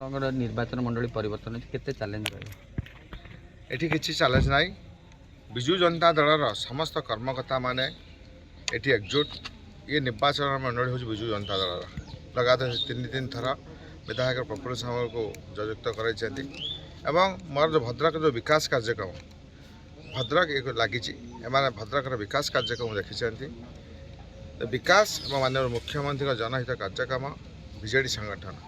निर्वाचन मंडली परिवर्तन केते चैलेंज रही एठी किसी चैलेंज ना विजु जनता दलर समस्त कर्मकर्ता माने एठी एकजुट ये निर्वाचन मंडली हूँ विजु जनता दलर लगातार तीन थर विधायक प्रफुल्ल सामल को जयुक्त कर मोर जो भद्रक जो विकास कार्यक्रम भद्रक एक लगी भद्रक विकास कार्यक्रम देखी विकास और माननीय मुख्यमंत्री जनहित कार्यक्रम बीजेडी संगठन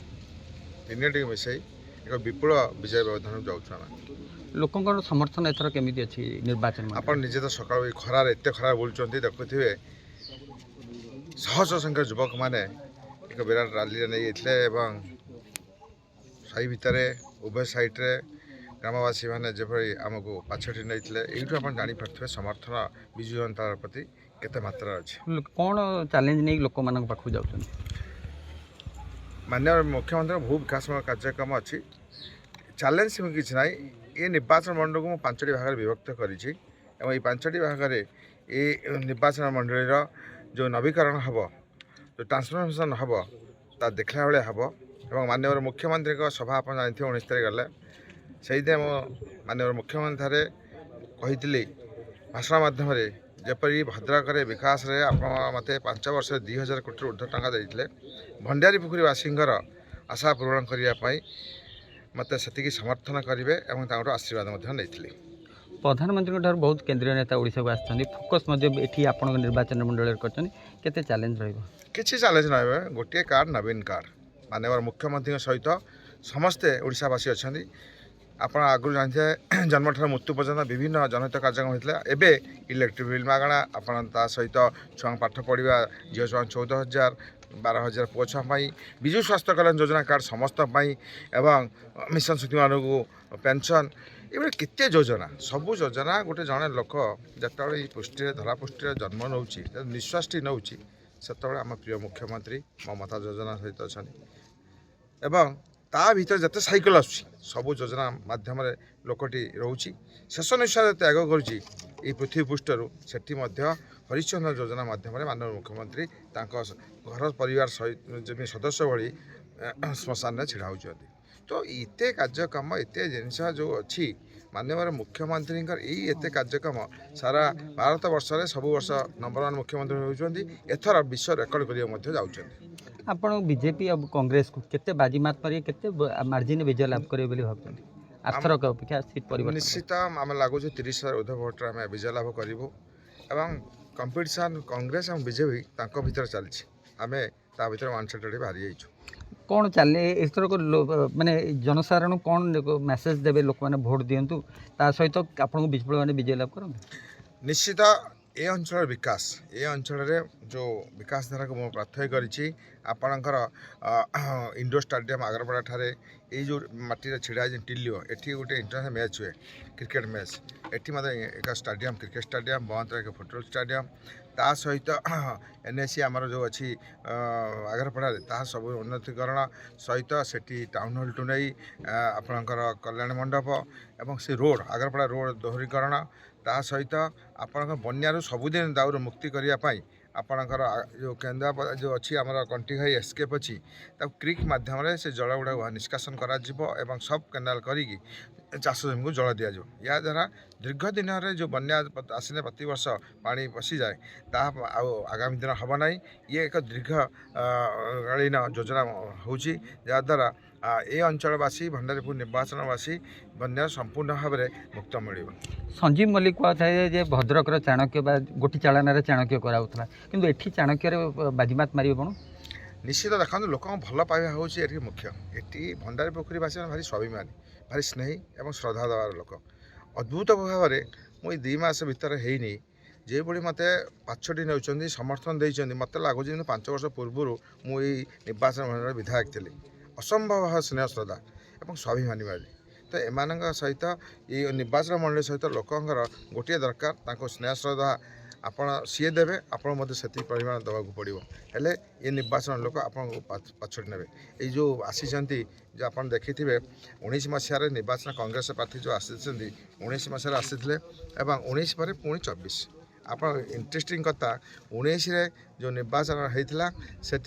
तीन मिसई एक विपुल विजय व्यवधान जाऊँ लोक समर्थन एथर केमी अच्छी निर्वाचन में आप निजे तो सकाल खरार एत खरार बुलूँ देखुए शह शह संख्या युवक मैंने एक विराट रैली नहीं साई भितर उभय साइड्रे ग्रामवासी मैंने जपरी आमको पाछटी नहीं यू आप जापारे समर्थन विजु जनता प्रति केते मात्रा अच्छे कौन चैलेंज नहीं लोक मान पाख जाऊँ माननीय मुख्यमंत्री भू विकास कार्यक्रम अच्छी चैलेंज किसी ना ये निर्वाचन मंडल को 5टी भाग विभक्त करी 5टी भाग ये निर्वाचन मंडल जो नवीकरण हम जो ट्रांसफॉर्मेशन हम ता देखला भाया हम और माननीय मुख्यमंत्री सभा आप जानते 19 तारीख गले से माननीय मुख्यमंत्री कही भाषण मध्यम जपरी भद्रक विकास रे आप मत 5 वर्ष 2000 कोटी ऊर्ध्व टंका देते भंडारी पुखुरी वासींर आशा पूरण करने मत से समर्थन करेंगे और आशीर्वाद नहीं प्रधानमंत्री बहुत केंद्रीय नेता ओडिशा को आसछन्ती फोकस आप निर्वाचन मंडल करते चैलेंज किसी चैलेंज ना गोटे कार्ड नवीन कार्ड माननीय मुख्यमंत्री सहित समस्ते ओडिशावासी अच्छा आप आगु जानते जन्म ठार मृत्यु पर्यटन विभिन्न जनहित कार्यक्रम होता है इलेक्ट्रिक बिल मागणा आपा सहित छुआ पाठ पढ़ा झील छुआ 14,000 12,000 पुओ छुआ विजु स्वास्थ्य कल्याण योजना कार्ड समस्त एवं मिशन शक्ति मानक पेंशन ये केते योजना सबू योजना गोटे जड़े लोक जिते पुष्टि धरापुष्टि जन्म नौ निश्वास नौ से आम प्रिय मुख्यमंत्री ममता योजना सहित अच्छा एवं ता भीतर जिते साइकेल आसुची सबू योजना माध्यम लोकटी रोची शेष निश्वास त्याग करुच्ची पृथ्वी पृष्ठर से हरिश्चंद्र योजना माध्यम माननीय मुख्यमंत्री घर परिवार सहित सदस्य भली श्मशान में छिड़ा होती तो इते कार्यक्रम एत जिनस जो अच्छी माननीय मुख्यमंत्री एत कार्यक्रम सारा भारत वर्ष सब वर्ष नंबर 1 मुख्यमंत्री होती एथर विश्व रेकर्ड करने जाऊँ आपण बीजेपी और कांग्रेस को केते बाजीमात मारे केते मार्जिन विजय लाभ करेंगे भाव आर्थरक अपेक्षा सीट परिवर्तन निश्चित आम लगुच 30,000 ऊर्ध्व भोट्रे आम विजय लाभ करूँ एवं कंपिटिशन कांग्रेस और बीजेपी भीतर चलती आम ता भीतर वन बाहरी जाइए कौन चले एथर माने जनसाधारण कौन मेसेज देवे लोक मैंने भोट दिंतु ता सहित आपको विपुल मैंने विजय लाभ कर निश्चित ये अंचल विकास ये अंचल जो विकास धारा को मुझे प्रार्थना करी आपणकर इंडोर स्टाडियम आगरपड़ा ठारे ये जो माटी छिड़ा टिलियो एटी गोटे इंटरनेशनल मैच हुए क्रिकेट मैच एटी मतलब एक स्टाडियम क्रिकेट स्टाडियम बहुत एक फुटबॉल स्टाडियम ता सहित एनएसी आमर जो अच्छी आगरपड़ा ता सब उन्नतीकरण सहित से टाउन हॉल टू नहीं आपणकर कल्याण मंडप एवं से रोड आगरपड़ा रोड दोहरीकरण ता सहित आपण बन्यार सबुदिन दाऊर मुक्ति करने आपणकर जो केन्द्रा जो अच्छी आम कंटीघाई एस्केप अच्छी क्रिक मध्यम से जल गुड़ा निष्कासन कर सब केनाल करी चाष जमी को जल दिज्व या द्वारा दीर्घ दिन जो बन्या आसने प्रत वर्ष पानी पशि जाए ता आगामी दिन हम ना ये एक दीर्घकालीन योजना होद्वारा ये अंचलवासी भंडारीपुर निर्वाचनवासी बन्या संपूर्ण भाव में मुक्त मिल संजीव मल्लिक कहता भद्रक चाणक्य गोटी चालन चाणक्य कराला कि एठी चाणक्य बाजीमात मारे कौन निश्चित देखा लोक भल पाइबा हूँ ये मुख्य ये भंडारी पोखरीवासी भारी स्वाभिमानी भारी स्नेही और श्रद्धा देवार लोक अद्भुत भाव में मुझे 2 मास भितर है जो भाई मत पाछटी नौ समर्थन देते मत लगुच 5 वर्ष पूर्व मुझे निर्वाचन मंडल विधायक थी असंभव भाव स्नेह श्रद्धा और स्वाभिमानी वाली तो एम सहित ये निर्वाचन मंडल सहित लोकंर गोटे दरकार स्नेह श्रद्धा आपण सी देवे आपण मत से परिमाण देवाक पड़ो हेले ये निर्वाचन लोक आपको पछड़ी ने ये जो आसी जो आप देखी थे 19 मसीह निर्वाचन कांग्रेस प्रार्थी जो आसी 19 मसीह आसी 19 पर पुणी 24 आप इंटरेस्टिंग कथा 19 जो निर्वाचन होता से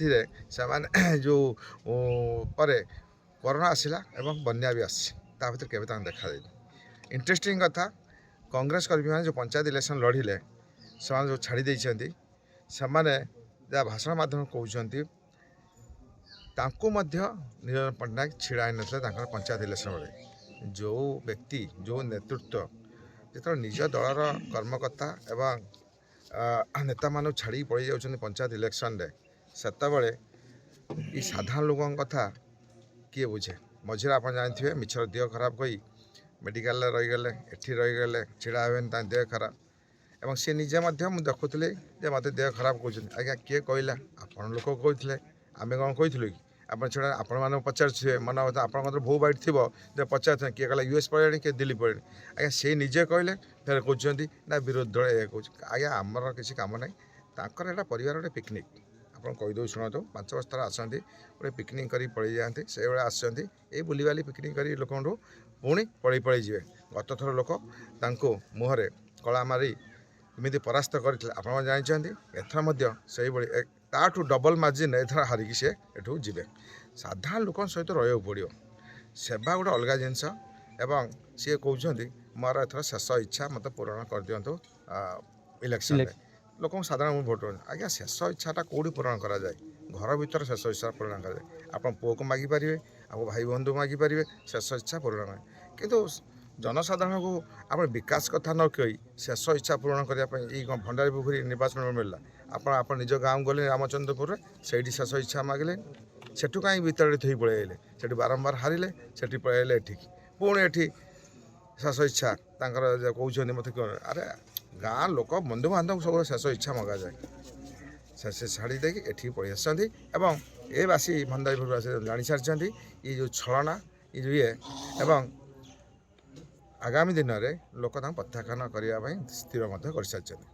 जो पर କରୋନା ଆସିଲା ଏବଂ ବନ୍ୟା ବି ଆସିଛି ତା ଭିତରେ କେବେ ତାଙ୍କୁ ଦେଖାଯାଇନି। ଇଣ୍ଟରେଷ୍ଟିଂ କଥା, କଂଗ୍ରେସ କର୍ମୀମାନେ ଯେଉଁ ପଞ୍ଚାୟତ ଇଲେକ୍ସନ୍ ଲଢ଼ିଲେ ସେମାନେ ଯେଉଁ ଛାଡ଼ି ଦେଇଛନ୍ତି, ସେମାନେ ଯାହା ଭାଷଣ ମାଧ୍ୟମରେ କହୁଛନ୍ତି ତାଙ୍କୁ ମଧ୍ୟ ନିରଞ୍ଜନ ପଟ୍ଟନାୟକ ଛିଡ଼ା ହେଇନଥିଲେ ତାଙ୍କର ପଞ୍ଚାୟତ ଇଲେକ୍ସନ୍ ବେଳେ। ଯେଉଁ ବ୍ୟକ୍ତି ଯେଉଁ ନେତୃତ୍ୱ ଯେତେବେଳେ ନିଜ ଦଳର କର୍ମକର୍ତ୍ତା ଏବଂ ନେତାମାନଙ୍କୁ ଛାଡ଼ିକି ପଳେଇ ଯାଉଛନ୍ତି ପଞ୍ଚାୟତ ଇଲେକ୍ସନ୍ରେ, ସେତେବେଳେ ଏ ସାଧାରଣ ଲୋକଙ୍କ କଥା କିଏ ବୁଝେ? ମଝିରେ ଆପଣ ଜାଣିଥିବେ ମିଛର ଦେହ ଖରାପ କହି ମେଡ଼ିକାଲରେ ରହିଗଲେ, ଏଠି ରହିଗଲେ, ଛିଡ଼ା ହେବେନି, ତାଙ୍କ ଦେହ ଖରାପ। ଏବଂ ସେ ନିଜେ ମଧ୍ୟ ମୁଁ ଦେଖୁଥିଲି ଯେ ମୋତେ ଦେହ ଖରାପ କହୁଛନ୍ତି। ଆଜ୍ଞା କିଏ କହିଲା? ଆପଣ ଲୋକ କହିଥିଲେ, ଆମେ କ'ଣ କହିଥିଲୁ କି? ଆପଣ ଛଡ଼ା ଆପଣମାନଙ୍କୁ ପଚାରୁଥିବେ, ମନ କଥା ଆପଣଙ୍କର ବୋଉ ବାଇଟ୍ ଥିବ ଯେ ପଚାରୁଥିବେ କିଏ କହିଲା US ପଳେଇଲେଣି, କିଏ ଦିଲ୍ଲୀ ପଳେଇଲେଣି। ଆଜ୍ଞା ସେ ନିଜେ କହିଲେ ଫେର କହୁଛନ୍ତି ନା ବିରୋଧୀ ଦଳ ଏହା କହୁଛି। ଆଜ୍ଞା ଆମର କିଛି କାମ ନାହିଁ, ତାଙ୍କର ଏଇଟା ପରିବାର ଗୋଟେ ପିକନିକ୍। ଆପଣ କହିଦେଉ ଶୁଣନ୍ତୁ, 5 ବର୍ଷ ଥର ଆସନ୍ତି, ଗୋଟେ ପିକନିକ୍ କରି ପଳେଇ ଯାଆନ୍ତି, ସେଇଭଳିଆ ଆସୁଛନ୍ତି ଏଇ ବୁଲିବାଲି ପିକନିକ୍ କରି ଲୋକଙ୍କଠୁ ପୁଣି ପଳେଇ ଯିବେ। ଗତଥର ଲୋକ ତାଙ୍କୁ ମୁହଁରେ କଳା ମାରି ଏମିତି ପରାସ୍ତ କରିଥିଲେ ଆପଣ ଜାଣିଛନ୍ତି। ଏଥର ମଧ୍ୟ ସେଇଭଳି ତାଠୁ ଡବଲ୍ ମାର୍ଜିନ୍ ଏଥର ହାରିକି ସେ ଏଠୁ ଯିବେ। ସାଧାରଣ ଲୋକଙ୍କ ସହିତ ରହିବାକୁ ପଡ଼ିବ, ସେବା ଗୋଟେ ଅଲଗା ଜିନିଷ। ଏବଂ ସିଏ କହୁଛନ୍ତି ମୋର ଏଥର ଶେଷ ଇଚ୍ଛା, ମୋତେ ପୂରଣ କରିଦିଅନ୍ତୁ ଇଲେକ୍ସନ୍ରେ। ଲୋକଙ୍କୁ ସାଧାରଣ ଭୋଟ୍ କରନ୍ତି। ଆଜ୍ଞା ଶେଷ ଇଚ୍ଛାଟା କେଉଁଠି ପୂରଣ କରାଯାଏ? ଘର ଭିତରେ ଶେଷ ଇଚ୍ଛା ପୂରଣ କରାଯାଏ। ଆପଣ ପୁଅକୁ ମାଗିପାରିବେ, ଆଉ ଭାଇ ବନ୍ଧୁକୁ ମାଗିପାରିବେ, ଶେଷ ଇଚ୍ଛା ପୂରଣ ହୁଏ। କିନ୍ତୁ ଜନସାଧାରଣଙ୍କୁ ଆପଣ ବିକାଶ କଥା ନ କହି ଶେଷ ଇଚ୍ଛା ପୂରଣ କରିବା ପାଇଁ ଏଇ କ'ଣ ଭଣ୍ଡାରୀ ପୋଖରୀ ନିର୍ବାଚନ ମିଳିଲା? ଆପଣ ନିଜ ଗାଁକୁ ଗଲେ ରାମଚନ୍ଦ୍ରପୁରରେ, ସେଇଠି ଶେଷ ଇଚ୍ଛା ମାଗିଲେ, ସେଠୁ କାହିଁ ଭିତରେ ଥୋଇ ପଳେଇ ଆସିଲେ? ସେଠି ବାରମ୍ବାର ହାରିଲେ, ସେଠି ପଳେଇ ଆସିଲେ ଏଠିକି, ପୁଣି ଏଠି ଶେଷ ଇଚ୍ଛା ତାଙ୍କର କହୁଛନ୍ତି ମୋତେ ଆରେ ଗାଁ ଲୋକ ବନ୍ଧୁବାନ୍ଧବ ସବୁବେଳେ ଶେଷ ଇଚ୍ଛା ମଗାଯାଏ। ସେ ଛାଡ଼ି ଦେଇକି ଏଠିକି ପଳେଇ ଆସିଛନ୍ତି ଏବଂ ଏ ବାସି ଭଣ୍ଡାରୀପୁର ବାସି ଜାଣିସାରିଛନ୍ତି ଏ ଯେଉଁ ଛଳନା ଏ ଯେଉଁ ଏବଂ ଆଗାମୀ ଦିନରେ ଲୋକ ତାଙ୍କୁ ପ୍ରତ୍ୟାଖ୍ୟାନ କରିବା ପାଇଁ ସ୍ଥିର ମଧ୍ୟ କରିସାରିଛନ୍ତି।